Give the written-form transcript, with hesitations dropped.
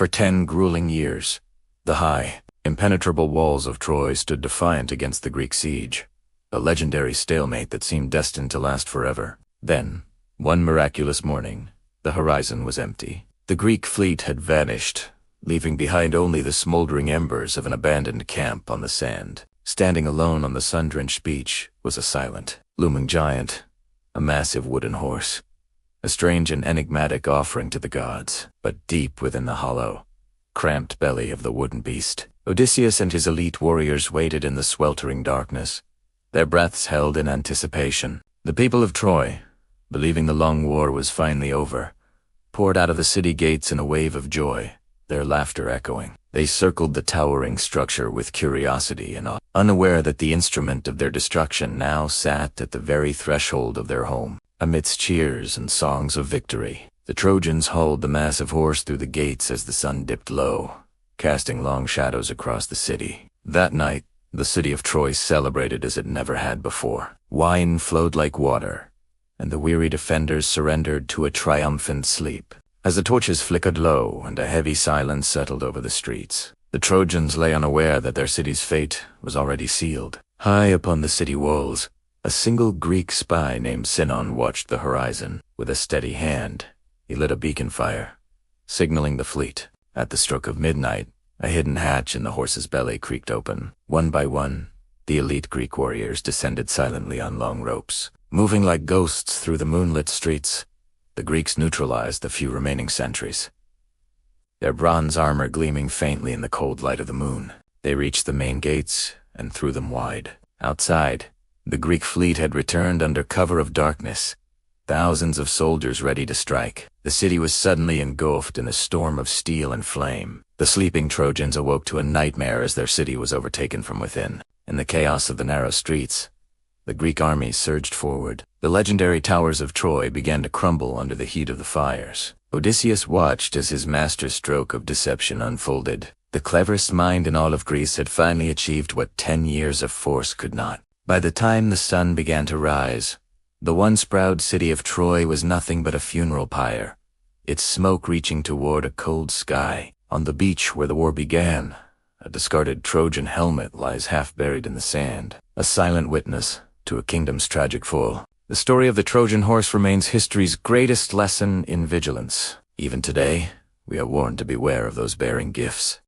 For 10 grueling years, the high, impenetrable walls of Troy stood defiant against the Greek siege, a legendary stalemate that seemed destined to last forever. Then, one miraculous morning, the horizon was empty. The Greek fleet had vanished, leaving behind only the smoldering embers of an abandoned camp on the sand. Standing alone on the sun-drenched beach was a silent, looming giant, a massive wooden horse, a strange and enigmatic offering to the gods. But deep within the hollow, cramped belly of the wooden beast, Odysseus and his elite warriors waited in the sweltering darkness, their breaths held in anticipation. The people of Troy, believing the long war was finally over, poured out of the city gates in a wave of joy, their laughter echoing. They circled the towering structure with curiosity and awe, unaware that the instrument of their destruction now sat at the very threshold of their home. Amidst cheers and songs of victory, the Trojans hauled the massive horse through the gates as the sun dipped low, casting long shadows across the city. That night, the city of Troy celebrated as it never had before. Wine flowed like water, and the weary defenders surrendered to a triumphant sleep. As the torches flickered low and a heavy silence settled over the streets, the Trojans lay unaware that their city's fate was already sealed. High upon the city walls, a single Greek spy named Sinon watched the horizon. With a steady hand, he lit a beacon fire, signaling the fleet. At the stroke of midnight, a hidden hatch in the horse's belly creaked open. One by one, the elite Greek warriors descended silently on long ropes. Moving like ghosts through the moonlit streets, the Greeks neutralized the few remaining sentries, their bronze armor gleaming faintly in the cold light of the moon. They reached the main gates and threw them wide. Outside, the Greek fleet had returned under cover of darkness, thousands of soldiers ready to strike. The city was suddenly engulfed in a storm of steel and flame. The sleeping Trojans awoke to a nightmare as their city was overtaken from within. In the chaos of the narrow streets, the Greek army surged forward. The legendary towers of Troy began to crumble under the heat of the fires. Odysseus watched as his masterstroke of deception unfolded. The cleverest mind in all of Greece had finally achieved what 10 years of force could not. By the time the sun began to rise, the once proud city of Troy was nothing but a funeral pyre, its smoke reaching toward a cold sky. On the beach where the war began, a discarded Trojan helmet lies half buried in the sand, a silent witness to a kingdom's tragic fall. The story of the Trojan horse remains history's greatest lesson in vigilance. Even today, we are warned to beware of those bearing gifts.